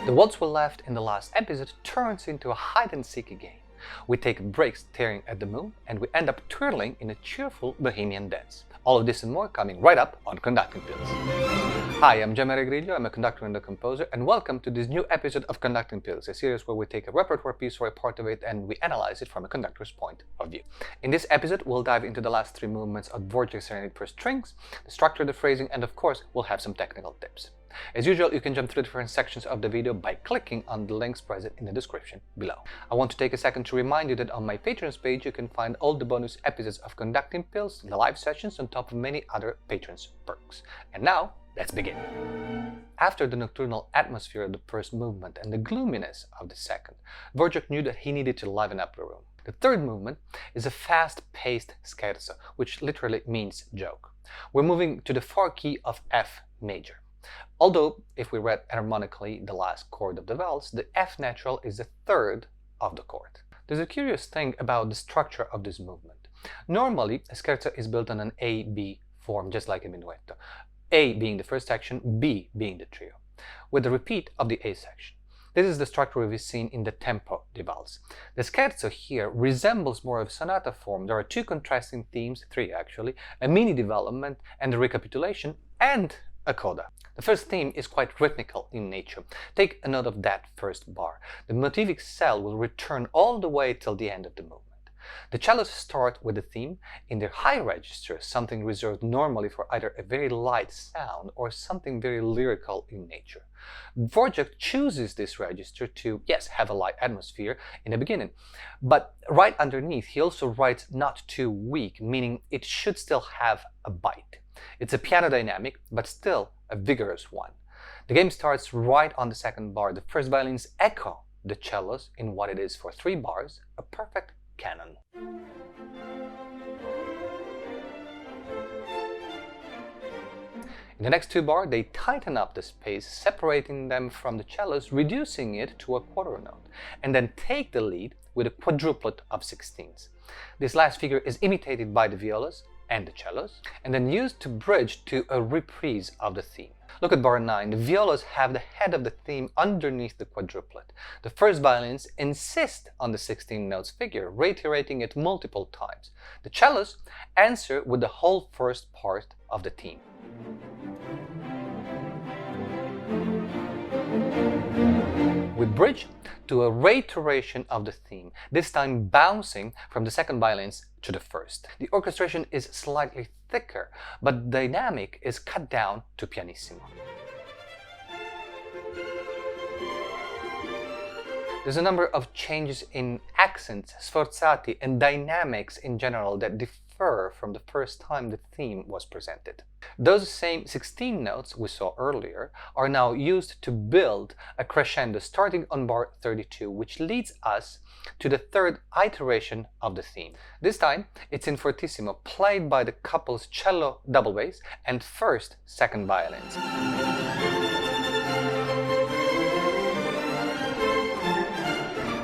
The waltz we left in the last episode turns into a hide-and-seek game. We take breaks staring at the moon and we end up twirling in a cheerful Bohemian dance. All of this and more coming right up on Conducting Pills. Hi, I'm Gianmaria Griglio, I'm a conductor and a composer, and welcome to this new episode of Conducting Pills, a series where we take a repertoire piece or a part of it and we analyze it from a conductor's point of view. In this episode, we'll dive into the last three movements of Dvořák's Serenade for strings, the structure, the phrasing, and of course, we'll have some technical tips. As usual, you can jump through different sections of the video by clicking on the links present in the description below. I want to take a second to remind you that on my Patrons page you can find all the bonus episodes of Conducting Pills, the live sessions, on top of many other patrons' perks. And now, let's begin! After the nocturnal atmosphere of the first movement and the gloominess of the second, Dvořák knew that he needed to liven up the room. The third movement is a fast-paced Scherzo, which literally means joke. We're moving to the 4 key of F major. Although, if we read harmonically the last chord of the waltz, the F natural is the third of the chord. There's a curious thing about the structure of this movement. Normally, a scherzo is built on an A-B form, just like a minuetto. A being the first section, B being the trio, with a repeat of the A section. This is the structure we've seen in the tempo di waltz. The scherzo here resembles more of a sonata form. There are two contrasting themes, three actually, a mini development and a recapitulation, and a coda. The first theme is quite rhythmical in nature. Take a note of that first bar. The motivic cell will return all the way till the end of the movement. The cellos start with the theme in their high register, something reserved normally for either a very light sound or something very lyrical in nature. Dvořák chooses this register to, yes, have a light atmosphere in the beginning, but right underneath he also writes not too weak, meaning it should still have a bite. It's a piano dynamic, but still a vigorous one. The game starts right on the second bar. The first violins echo the cellos in what it is for 3 bars, a perfect canon. In the next 2 bars, they tighten up the space, separating them from the cellos, reducing it to a quarter note, and then take the lead with a quadruplet of 16ths. This last figure is imitated by the violas and the cellos, and then used to bridge to a reprise of the theme. Look at bar 9. The violas have the head of the theme underneath the quadruplet. The first violins insist on the 16 notes figure, reiterating it multiple times. The cellos answer with the whole first part of the theme. We bridge to a reiteration of the theme, this time bouncing from the second violins to the first. The orchestration is slightly thicker, but the dynamic is cut down to pianissimo. There's a number of changes in accents, sforzati, and dynamics in general that differ from the first time the theme was presented. Those same 16 notes we saw earlier are now used to build a crescendo starting on bar 32, which leads us to the third iteration of the theme. This time it's in fortissimo, played by the couple's cello double bass and second violins.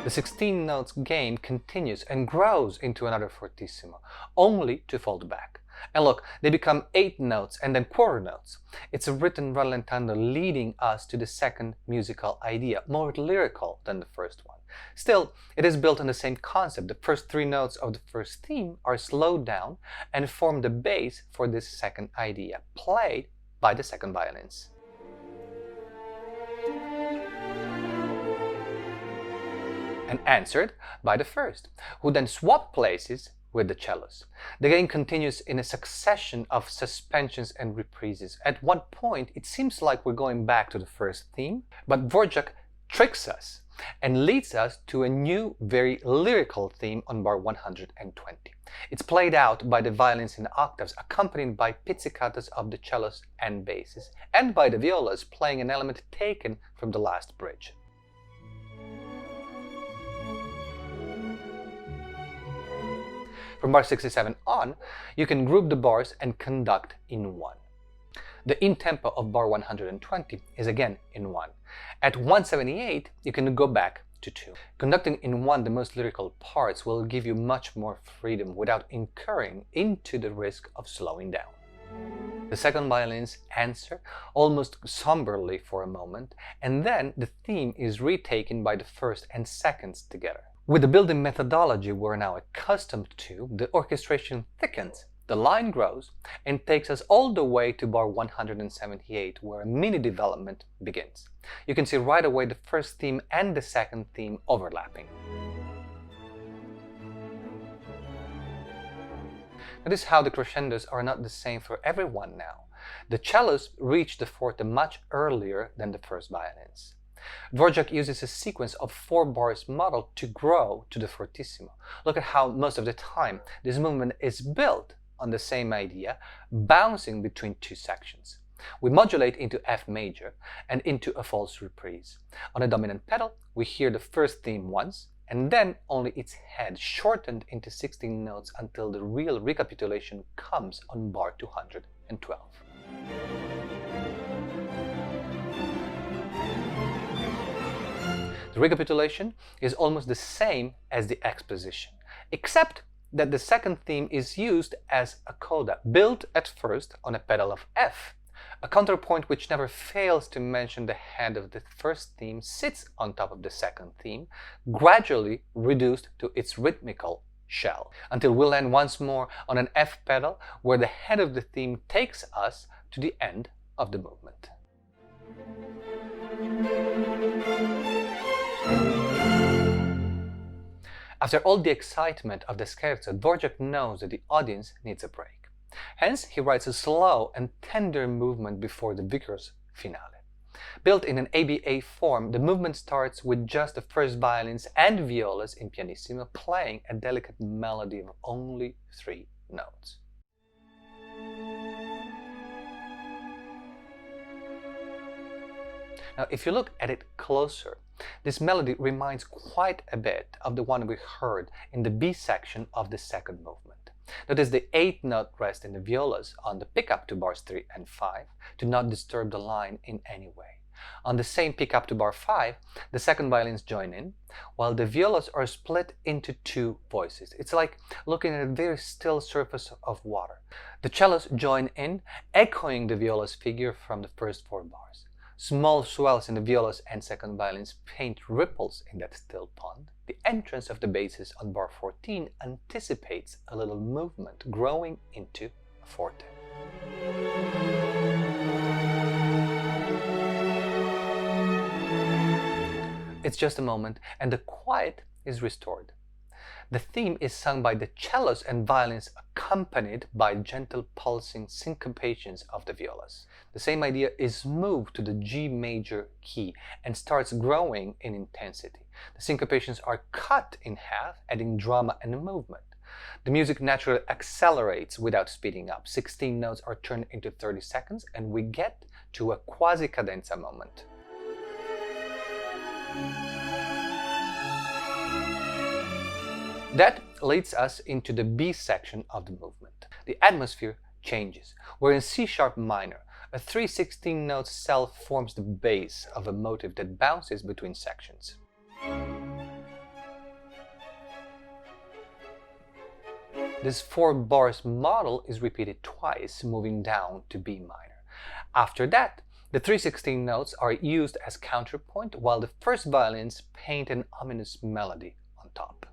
The 16 notes game continues and grows into another fortissimo, only to fold back. And look, they become 8 notes and then quarter notes. It's a written rallentando leading us to the second musical idea, more lyrical than the first one. Still, it is built on the same concept. The first 3 notes of the first theme are slowed down and form the base for this second idea, played by the second violins. And answered by the first, who then swap places with the cellos. The game continues in a succession of suspensions and reprises. At one point, it seems like we're going back to the first theme, but Dvořák tricks us and leads us to a new, very lyrical theme on bar 120. It's played out by the violins in octaves, accompanied by pizzicatos of the cellos and basses, and by the violas playing an element taken from the last bridge. From bar 67 on, you can group the bars and conduct in 1. The in-tempo of bar 120 is again in 1. At 178, you can go back to 2. Conducting in 1 the most lyrical parts will give you much more freedom without incurring into the risk of slowing down. The second violins answer almost somberly for a moment, and then the theme is retaken by the first and seconds together. With the building methodology we're now accustomed to, the orchestration thickens, the line grows, and takes us all the way to bar 178, where a mini development begins. You can see right away the first theme and the second theme overlapping. Notice how the crescendos are not the same for everyone now. The cellos reach the forte much earlier than the first violins. Dvořák uses a sequence of 4 bars model to grow to the fortissimo. Look at how most of the time this movement is built on the same idea, bouncing between 2 sections. We modulate into F major and into a false reprise. On a dominant pedal, we hear the first theme once, and then only its head shortened into 16 notes until the real recapitulation comes on bar 212. The recapitulation is almost the same as the exposition, except that the second theme is used as a coda, built at first on a pedal of F. A counterpoint which never fails to mention the head of the first theme sits on top of the second theme, gradually reduced to its rhythmical shell, until we land once more on an F pedal where the head of the theme takes us to the end of the movement. After all the excitement of the Scherzo, Dvořák knows that the audience needs a break. Hence, he writes a slow and tender movement before the vigorous finale. Built in an ABA form, the movement starts with just the first violins and violas in pianissimo playing a delicate melody of only 3 notes. Now, if you look at it closer, this melody reminds quite a bit of the one we heard in the B section of the second movement. Notice the 8th-note rest in the violas on the pickup to bars 3 and 5 to not disturb the line in any way. On the same pickup to bar 5, the second violins join in, while the violas are split into 2 voices. It's like looking at a very still surface of water. The cellos join in, echoing the viola's figure from the first 4 bars. Small swells in the violas and second violins paint ripples in that still pond. The entrance of the basses on bar 14 anticipates a little movement growing into a forte. It's just a moment, and the quiet is restored. The theme is sung by the cellos and violins, accompanied by gentle pulsing syncopations of the violas. The same idea is moved to the G major key and starts growing in intensity. The syncopations are cut in half, adding drama and movement. The music naturally accelerates without speeding up. 16 notes are turned into 30 seconds, and we get to a quasi-cadenza moment. That leads us into the B section of the movement. The atmosphere changes. We're in C-sharp minor. A 3/16 note cell forms the base of a motive that bounces between sections. This 4 bars model is repeated twice, moving down to B minor. After that, the 3/16 notes are used as counterpoint, while the first violins paint an ominous melody on top.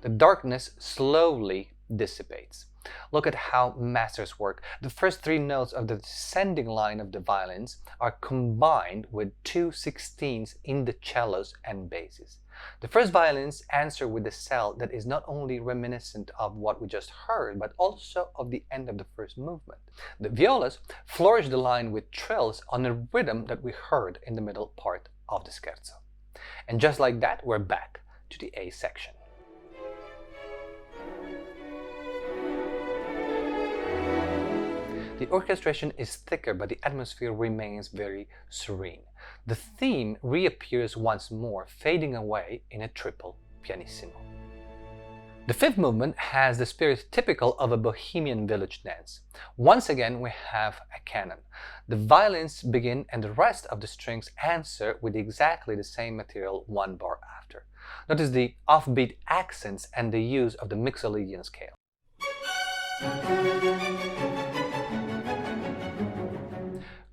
The darkness slowly dissipates. Look at how masters work. The first 3 notes of the descending line of the violins are combined with 2/16s in the cellos and basses. The first violins answer with a cell that is not only reminiscent of what we just heard, but also of the end of the first movement. The violas flourish the line with trills on a rhythm that we heard in the middle part of the Scherzo. And just like that, we're back to the A section. The orchestration is thicker, but the atmosphere remains very serene. The theme reappears once more, fading away in a triple pianissimo. The 5th movement has the spirit typical of a Bohemian village dance. Once again, we have a canon. The violins begin and the rest of the strings answer with exactly the same material 1 bar after. Notice the offbeat accents and the use of the Mixolydian scale.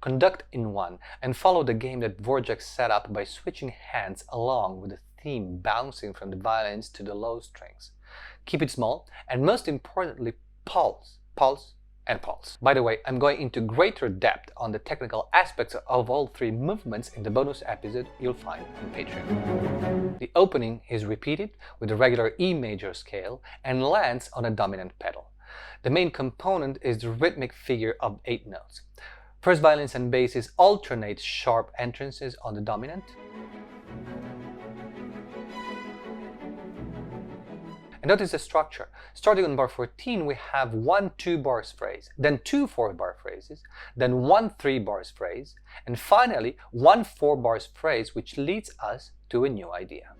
Conduct in one and follow the game that Dvořák set up by switching hands along with the theme bouncing from the violins to the low strings. Keep it small and most importantly, pulse, pulse, and pulse. By the way, I'm going into greater depth on the technical aspects of all three movements in the bonus episode you'll find on Patreon. The opening is repeated with the regular E major scale and lands on a dominant pedal. The main component is the rhythmic figure of 8 notes. First violins and basses alternate sharp entrances on the dominant. And notice the structure. Starting on bar 14, we have 1 2-bar phrase, then 2 4-bar phrases, then 1 3-bar phrase, and finally 1 4-bar phrase, which leads us to a new idea.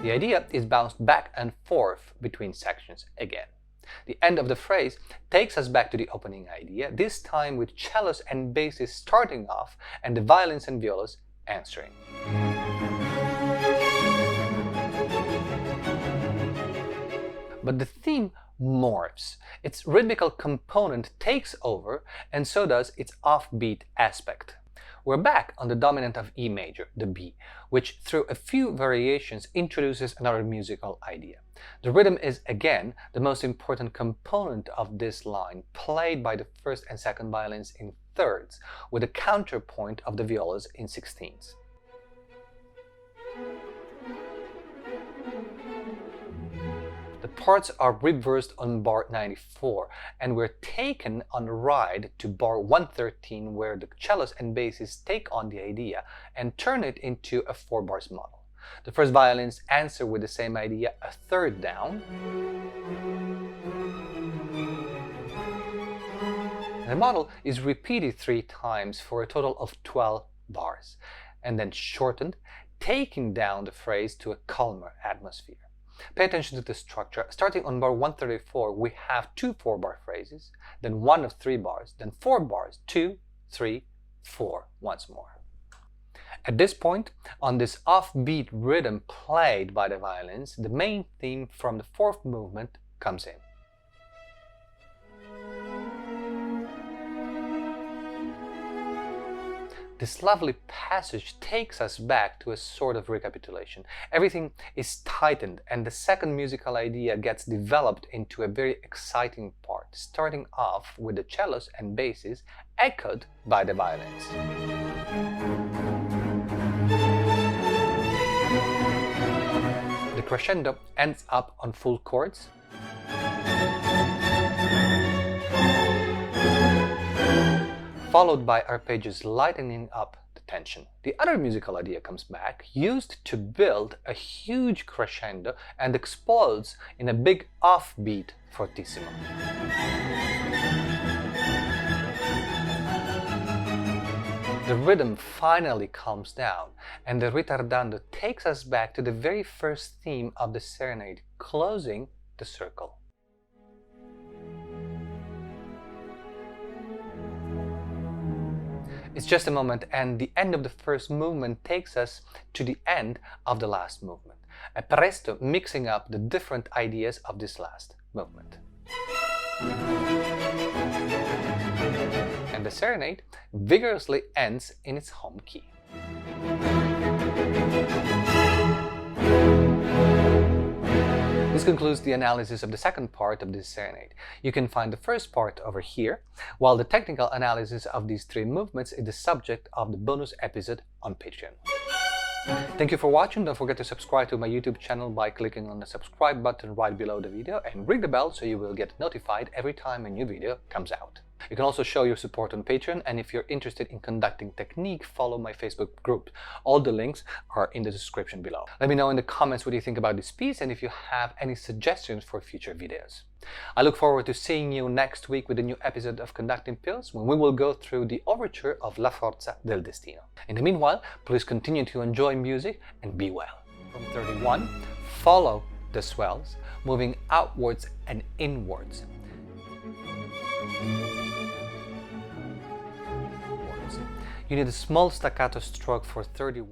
The idea is bounced back and forth between sections again. The end of the phrase takes us back to the opening idea, this time with cellos and basses starting off and the violins and violas answering. But the theme morphs. Its rhythmical component takes over, and so does its offbeat aspect. We're back on the dominant of E major, the B, which through a few variations introduces another musical idea. The rhythm is again the most important component of this line, played by the first and second violins in thirds, with a counterpoint of the violas in sixteens. The parts are reversed on bar 94, and we're taken on a ride to bar 113, where the cellos and basses take on the idea and turn it into a 4-bar model. The first violins answer with the same idea a third down. The model is repeated 3 times for a total of 12 bars, and then shortened, taking down the phrase to a calmer atmosphere. Pay attention to the structure. Starting on bar 134, we have 2 4-bar phrases, then 1 of 3 bars, then 4 bars, 2, 3, 4, once more. At this point, on this offbeat rhythm played by the violins, the main theme from the 4th movement comes in. This lovely passage takes us back to a sort of recapitulation. Everything is tightened and the second musical idea gets developed into a very exciting part, starting off with the cellos and basses echoed by the violins. The crescendo ends up on full chords, followed by arpeggios lightening up the tension. The other musical idea comes back, used to build a huge crescendo and explodes in a big offbeat fortissimo. The rhythm finally calms down, and the ritardando takes us back to the very first theme of the Serenade, closing the circle. It's just a moment, and the end of the first movement takes us to the end of the last movement, a presto mixing up the different ideas of this last movement. And the Serenade vigorously ends in its home key. This concludes the analysis of the second part of this Serenade. You can find the first part over here, while the technical analysis of these 3 movements is the subject of the bonus episode on Patreon. Thank you for watching. Don't forget to subscribe to my YouTube channel by clicking on the subscribe button right below the video and ring the bell so you will get notified every time a new video comes out. You can also show your support on Patreon, and if you're interested in conducting technique, follow my Facebook group. All the links are in the description below. Let me know in the comments what you think about this piece and if you have any suggestions for future videos. I look forward to seeing you next week with a new episode of Conducting Pills, when we will go through the overture of La Forza del Destino. In the meanwhile, please continue to enjoy music and be well. From 31, follow the swells, moving outwards and inwards. You need a small staccato stroke for 31.